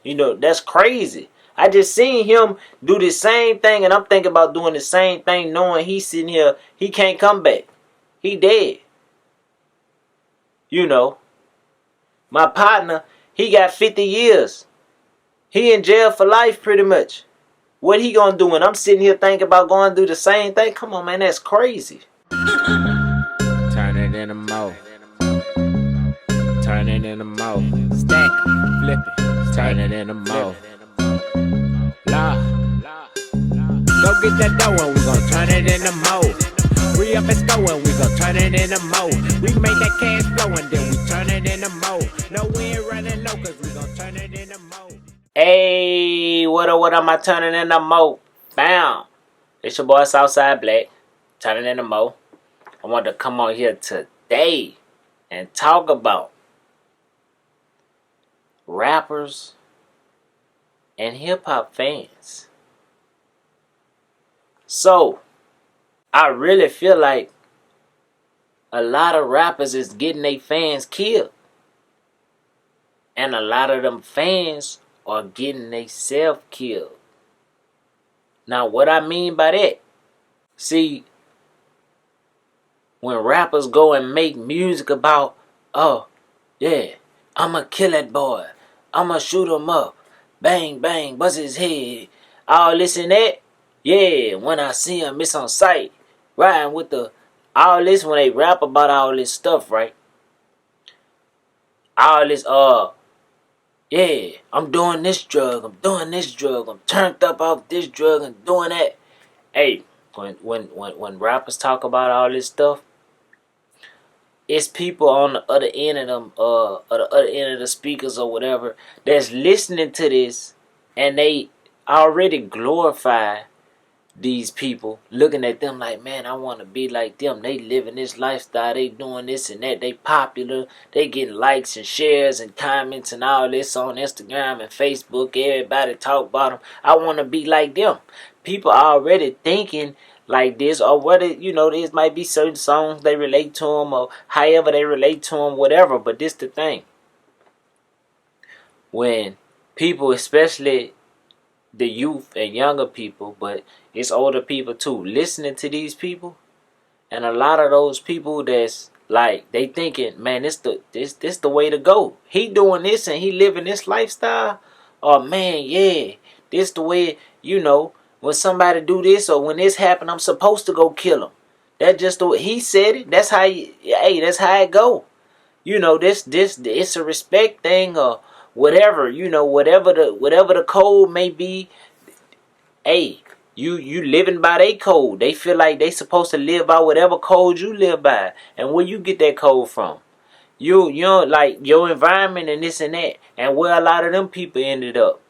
You know, that's crazy. I just seen him do the same thing, and I'm thinking about doing the same thing, knowing he's sitting here, he can't come back. He dead. You know, my partner, he got 50 years. He in jail for life pretty much. What he gonna do when I'm sitting here thinking about going to do the same thing? Come on, man, that's crazy. Turn it in the mouth. Turn it in the mouth. Stack, flip it. Turn it in the mouth. La. Go get that dough and we gon' turn it in the mouth. We up and go and we gon' turn it in the mouth. We make that cash flow and then we turn it in the mouth. No, we ain't running low cause we gon' turn it in the mouth. Hey, what am I turning in the mo? Bam. It's your boy Southside Black. Turning in the mo. I want to come on here today and talk about rappers and hip-hop fans. So, I really feel like a lot of rappers is getting their fans killed. And a lot of them fans are getting themselves killed. Now, what I mean by that, see, when rappers go and make music about, oh, yeah, I'ma kill that boy, I'ma shoot him up, bang, bang, bust his head, all this and that, yeah, when I see him, it's on sight, riding with the, all this, when they rap about all this stuff, right? All this, yeah, I'm doing this drug, I'm turned up off this drug and doing that. Hey, when rappers talk about all this stuff, it's people on the other end of them, or the other end of the speakers or whatever, that's listening to this, and they already glorify these people, looking at them like, man, I want to be like them. They living this lifestyle, they doing this and that, they popular, they getting likes and shares and comments and all this on Instagram and Facebook. Everybody talk about them. I want to be like them. People are already thinking like this, or whether, you know, this might be certain songs they relate to them, or however they relate to them, whatever. But this the thing, when people, especially the youth and younger people, but it's older people too, listening to these people, and a lot of those people that's like, they thinking, man, this the way to go. He doing this and he living this lifestyle. Oh man, yeah, this the way. You know, when somebody do this or when this happen, I'm supposed to go kill him. That just the way he said it. That's how that's how it go. You know, this it's a respect thing or whatever. You know, whatever the code may be. Hey, you living by their code. They feel like they supposed to live by whatever code you live by. And where you get that code from? You know, like your environment and this and that. And where a lot of them people ended up.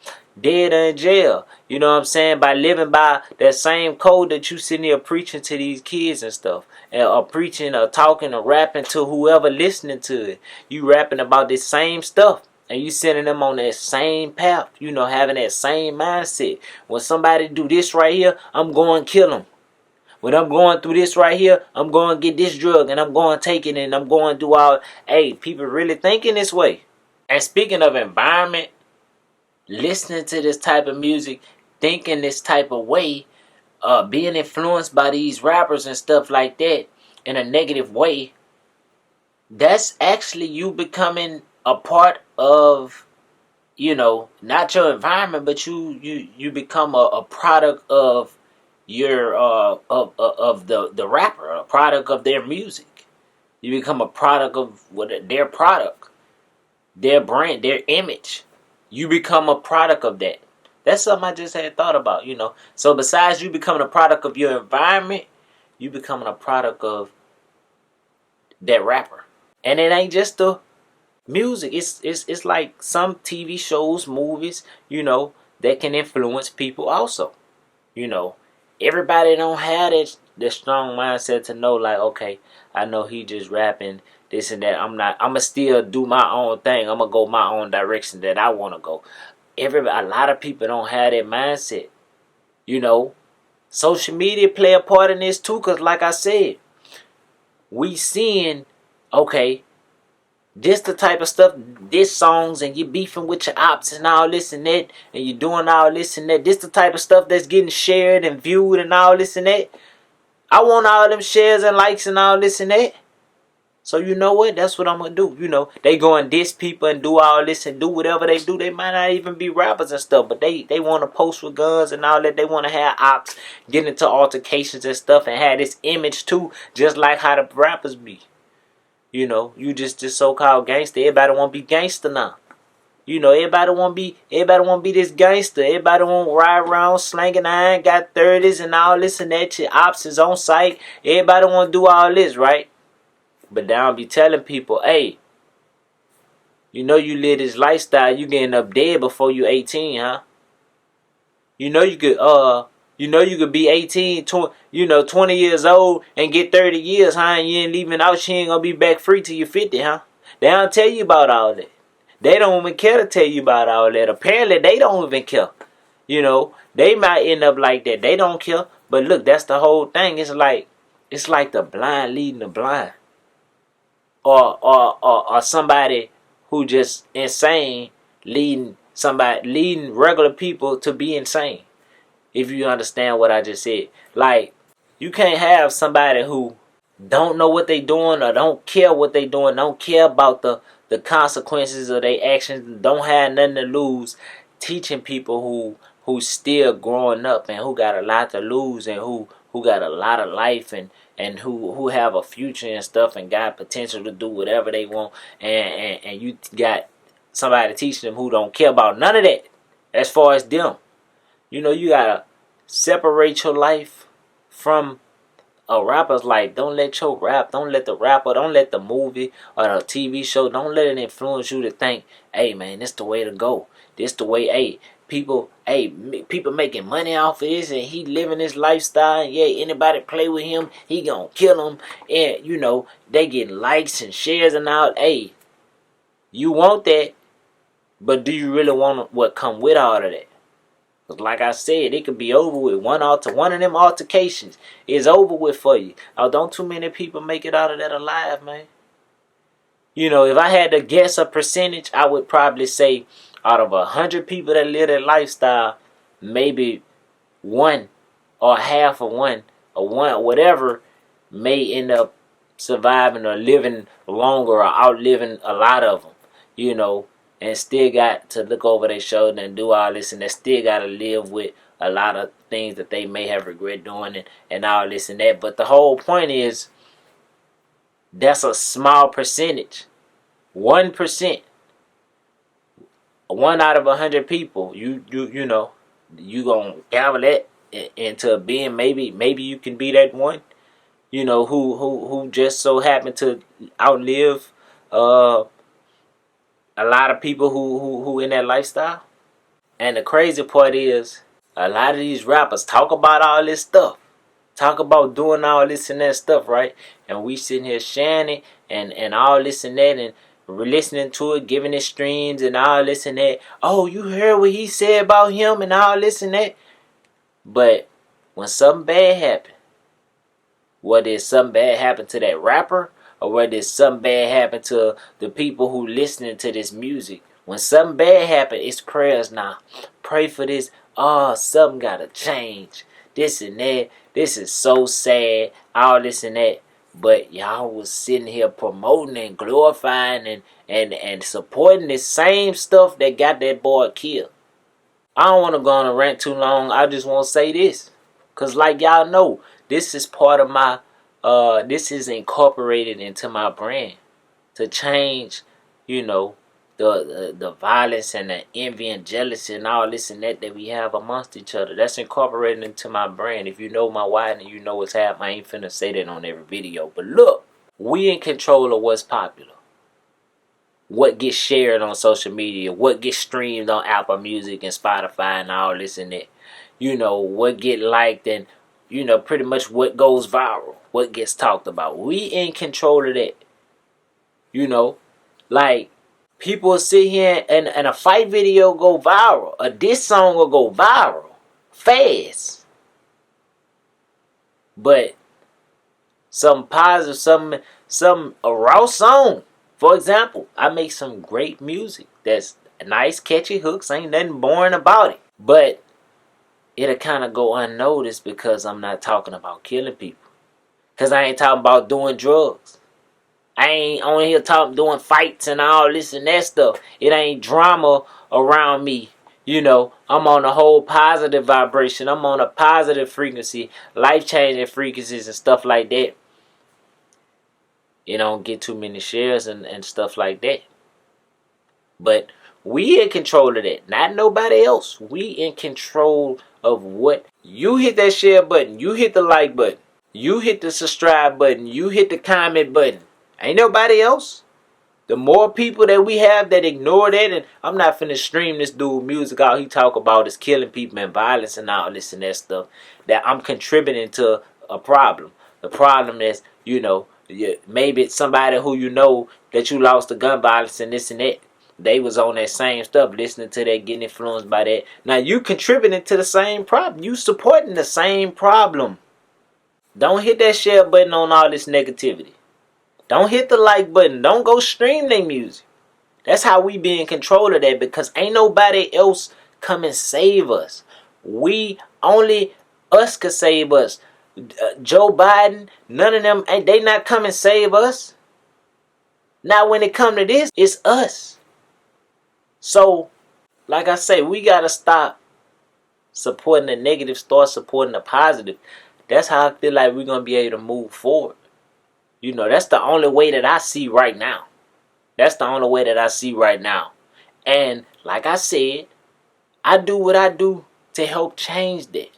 Dead or in jail. You know what I'm saying? By living by that same code that you sitting here preaching to these kids and stuff. Or preaching or talking or rapping to whoever listening to it. You rapping about this same stuff. And you sending them on that same path, you know, having that same mindset. When somebody do this right here, I'm going to kill them. When I'm going through this right here, I'm going to get this drug and I'm going to take it and I'm going to do all. Hey, people really thinking this way. And speaking of environment, listening to this type of music, thinking this type of way, being influenced by these rappers and stuff like that in a negative way, that's actually you becoming a part of, you know, not your environment, but you become a product of your of the rapper, a product of their music. You become a product of their product, their brand, their image. You become a product of that. That's something I just had thought about, you know. So besides you becoming a product of your environment, you becoming a product of that rapper. And it ain't just the music. It's like some TV shows, movies, you know, that can influence people also. You know, everybody don't have that strong mindset to know, like, okay, I know he just rapping this and that. I'ma still do my own thing. I'ma go my own direction that I wanna go. A lot of people don't have that mindset. You know, social media play a part in this too, cause like I said, we seeing, okay, This the type of stuff, this songs, and you beefing with your ops and all this and that, and you doing all this and that. This the type of stuff that's getting shared and viewed and all this and that. I want all them shares and likes and all this and that. So you know what? That's what I'm gonna do. You know, they go and diss people and do all this and do whatever they do. They might not even be rappers and stuff, but they want to post with guns and all that. They want to have ops, get into altercations and stuff, and have this image too, just like how the rappers be. You know, you just so-called gangster. Everybody want to be gangster now. You know, everybody want to be this gangster. Everybody want to ride around slanging iron, got 30s and all this and that. Your ops is on site. Everybody want to do all this, right? But now I be telling people, hey, you know you live this lifestyle, you getting up dead before you 18, huh? You know you could be 18, 20 years old and get 30 years, huh? And you ain't leaving out, she ain't gonna be back free till you 50, huh? They don't tell you about all that. They don't even care to tell you about all that. Apparently they don't even care. You know, they might end up like that. They don't care. But look, that's the whole thing. It's like the blind leading the blind. Or somebody who just insane leading regular people to be insane. If you understand what I just said. Like, you can't have somebody who don't know what they doing or don't care what they doing, don't care about the consequences of their actions, don't have nothing to lose, teaching people who still growing up and who got a lot to lose and who got a lot of life and who have a future and stuff and got potential to do whatever they want, and you got somebody teaching them who don't care about none of that as far as them. You know, you gotta separate your life from a rapper's life. Don't let your rap, don't let the rapper, don't let the movie or the TV show, don't let it influence you to think, hey man, this the way to go. This the way, people making money off of this and he living this lifestyle, and yeah, anybody play with him, he gonna kill him, and you know, they get likes and shares and all. Hey, you want that, but do you really want what come with all of that? Cause like I said, it could be over with. One of them altercations is over with for you. Oh, don't too many people make it out of that alive, man. You know, if I had to guess a percentage, I would probably say out of 100 people that live that lifestyle, maybe one or half of one or one, whatever, may end up surviving or living longer or outliving a lot of them, you know, and still got to look over their shoulder and do all this, and they still got to live with a lot of things that they may have regret doing and all this and that. But the whole point is, that's a small percentage. 1%. 1 out of 100 people. You know, you gonna gather that into being maybe you can be that one. You know, who just so happen to outlive a lot of people who in that lifestyle. And the crazy part is, a lot of these rappers talk about all this stuff. Talk about doing all this and that stuff, right? And we sitting here sharing it and all this and that, and we're listening to it, giving it streams and all this and that. Oh, you heard what he said about him and all this and that. But when something bad happened, whether something bad happened to that rapper or whether something bad happened to the people who listening to this music, when something bad happened, it's prayers now. Pray for this. Oh, something gotta change. This and that. This is so sad. All this and that. But y'all was sitting here promoting and glorifying and supporting the same stuff that got that boy killed. I don't want to go on a rant too long. I just want to say this. Because like y'all know, this is part of my, this is incorporated into my brand. To change, you know, the violence and the envy and jealousy and all this and that we have amongst each other. That's incorporated into my brand. If you know my why and you know what's happening, I ain't finna say that on every video. But look, we in control of what's popular. What gets shared on social media. What gets streamed on Apple Music and Spotify and all this and that. You know, what get liked and, you know, pretty much what goes viral. What gets talked about. We in control of that. You know, like, people will sit here and a fight video go viral. A diss song will go viral. Fast. But some positive, a raw song For example, I make some great music that's nice, catchy hooks. Ain't nothing boring about it. But it'll kind of go unnoticed because I'm not talking about killing people. Because I ain't talking about doing drugs. I ain't on here doing fights and all this and that stuff. It ain't drama around me. You know, I'm on a whole positive vibration. I'm on a positive frequency, life-changing frequencies and stuff like that. You don't get too many shares and stuff like that. But we in control of that, not nobody else. We in control of what. You hit that share button, you hit the like button, you hit the subscribe button, you hit the comment button. Ain't nobody else. The more people that we have that ignore that, and I'm not finna stream this dude music, all he talk about is killing people and violence and all this and that stuff, that I'm contributing to a problem. The problem is, you know, maybe it's somebody who you know that you lost to gun violence and this and that. They was on that same stuff, listening to that, getting influenced by that. Now you contributing to the same problem. You supporting the same problem. Don't hit that share button on all this negativity. Don't hit the like button. Don't go stream their music. That's how we be in control of that, because ain't nobody else come and save us. We only us could save us. Joe Biden, none of them, they not come and save us. Now when it come to this, it's us. So, like I say, we gotta stop supporting the negative, start supporting the positive. That's how I feel like we're gonna be able to move forward. You know, that's the only way that I see right now. That's the only way that I see right now. And like I said, I do what I do to help change that.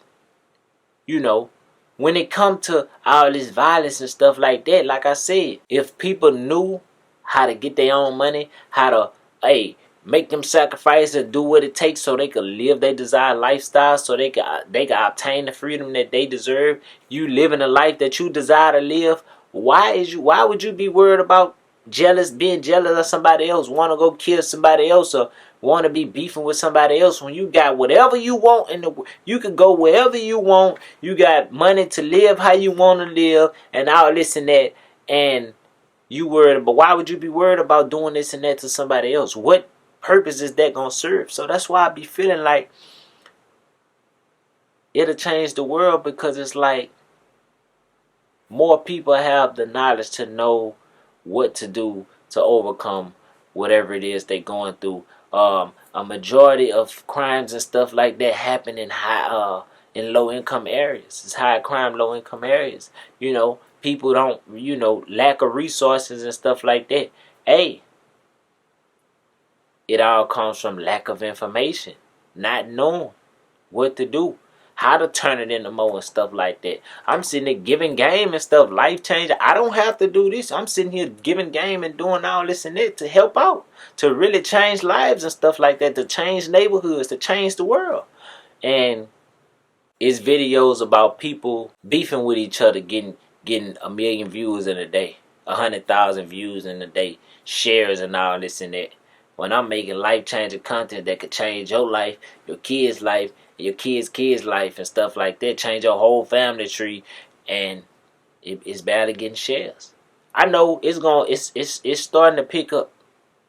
You know, when it comes to all this violence and stuff like that, like I said, if people knew how to get their own money, how to, make them sacrifices and do what it takes so they could live their desired lifestyle, so they could obtain the freedom that they deserve. You living a life that you desire to live. Why would you be worried about being jealous of somebody else, want to go kill somebody else, or want to be beefing with somebody else, when you got whatever you want you can go wherever you want, you got money to live how you want to live and all this and that, and you worried about, why would you be worried about doing this and that to somebody else? What purpose is that gonna serve? So that's why I be feeling like it'll change the world, because it's like more people have the knowledge to know what to do to overcome whatever it is they're going through. A majority of crimes and stuff like that happen in in low income areas. It's high crime, low income areas. You know, people don't, lack of resources and stuff like that. Hey, it all comes from lack of information, not knowing what to do, how to turn it into more and stuff like that. I'm sitting there giving game and stuff, life changing. I don't have to do this. I'm sitting here giving game and doing all this and that to help out, to really change lives and stuff like that, to change neighborhoods, to change the world. And it's videos about people beefing with each other, getting 1 million views in a day, 100,000 views in a day, shares and all this and that. When I'm making life-changing content that could change your life, your kids' life, your kids' life and stuff like that, change your whole family tree, and it's barely getting shares. I know it's starting to pick up,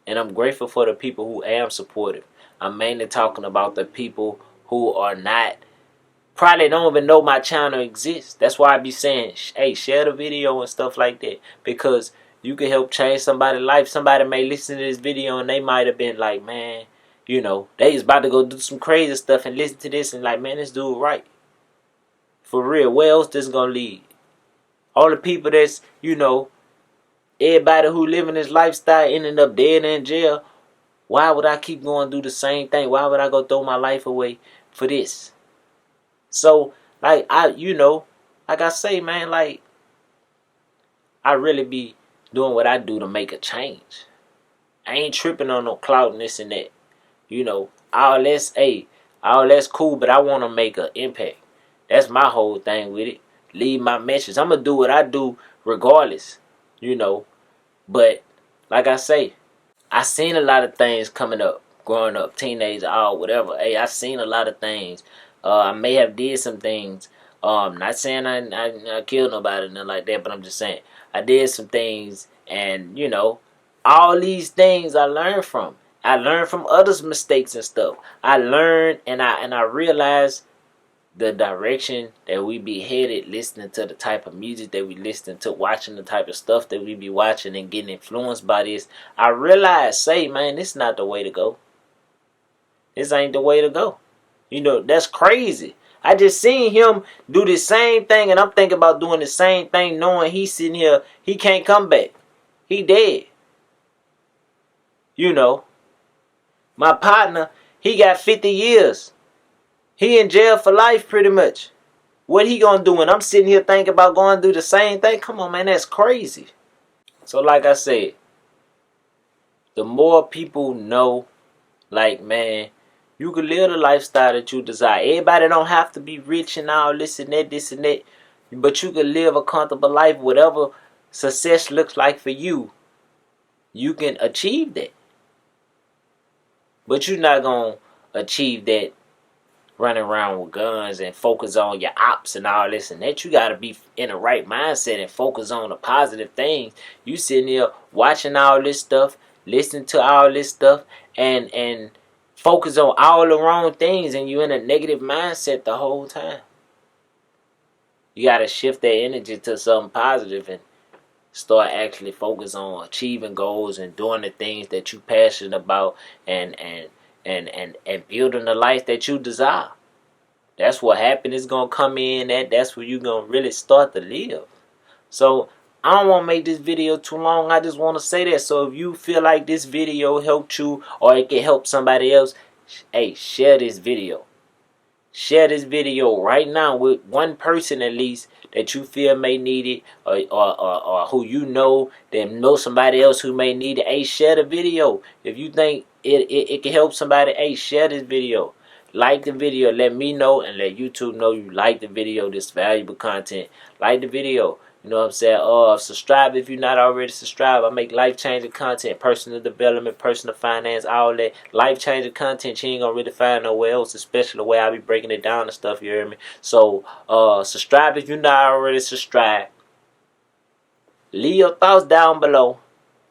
and I'm grateful for the people who am supportive. I'm mainly talking about the people who are not, probably don't even know my channel exists. That's why I be saying, hey, share the video and stuff like that, because you can help change somebody's life. Somebody may listen to this video and they might have been like, man, they was about to go do some crazy stuff and listen to this and like, man, this dude right. For real, where else this gonna lead? All the people that's, everybody who living this lifestyle ending up dead in jail. Why would I keep going through the same thing? Why would I go throw my life away for this? So, like I say, man, like, I really be doing what I do to make a change. I ain't tripping on no clout and this and that. All that's cool, but I want to make an impact. That's my whole thing with it. Leave my message. I'm going to do what I do regardless, But, like I say, I seen a lot of things coming up, growing up, teenager, whatever. Hey, I seen a lot of things. I may have did some things. Not saying I killed nobody or nothing like that, but I'm just saying I did some things, and all these things I learned from. I learned from others' mistakes and stuff. I learned and I realized the direction that we be headed, listening to the type of music that we listen to, watching the type of stuff that we be watching and getting influenced by this. I realized, say, man, this not the way to go. This ain't the way to go. You know, that's crazy. I just seen him do the same thing, and I'm thinking about doing the same thing, knowing he's sitting here, he can't come back. He dead. You know, my partner, he got 50 years. He in jail for life pretty much. What he gonna do? And I'm sitting here thinking about going to do the same thing. Come on, man, that's crazy. So like I said, the more people know, like, man, you can live the lifestyle that you desire. Everybody don't have to be rich and all this and that. But you can live a comfortable life. Whatever success looks like for you, you can achieve that. But you're not gonna achieve that running around with guns and focus on your ops and all this and that. You got to be in the right mindset and focus on the positive things. You sitting here watching all this stuff, listening to all this stuff, and focus on all the wrong things, and you in a negative mindset the whole time. You got to shift that energy to something positive and start actually focus on achieving goals and doing the things that you passionate about and building the life that you desire. That's what happiness gonna come in at. That's where you gonna really start to live. So I don't want to make this video too long. I just want to say that. So if you feel like this video helped you or it can help somebody else, hey, share this video. Share this video right now with one person at least that you feel may need it, or who you know that know somebody else who may need it. Hey, share the video. If you think it can help somebody, hey, share this video. Like the video. Let me know and let YouTube know you like the video, this valuable content. Like the video. You know what I'm saying? Subscribe if you're not already subscribed. I make life-changing content, personal development, personal finance, all that. Life-changing content you ain't gonna really find nowhere else, especially the way I be breaking it down and stuff, you hear me? So, subscribe if you're not already subscribed. Leave your thoughts down below.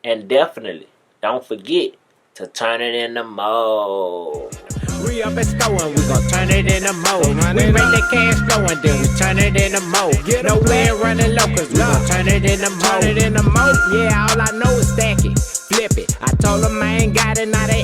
And definitely, don't forget to turn it into mode. We up and going, we gon' turn it into mode. We make the cash flow and then we turn it into mode. No way running low, cause we gon' turn it into mode. Yeah, all I know is stack it, flip it. I told them I ain't got it, now they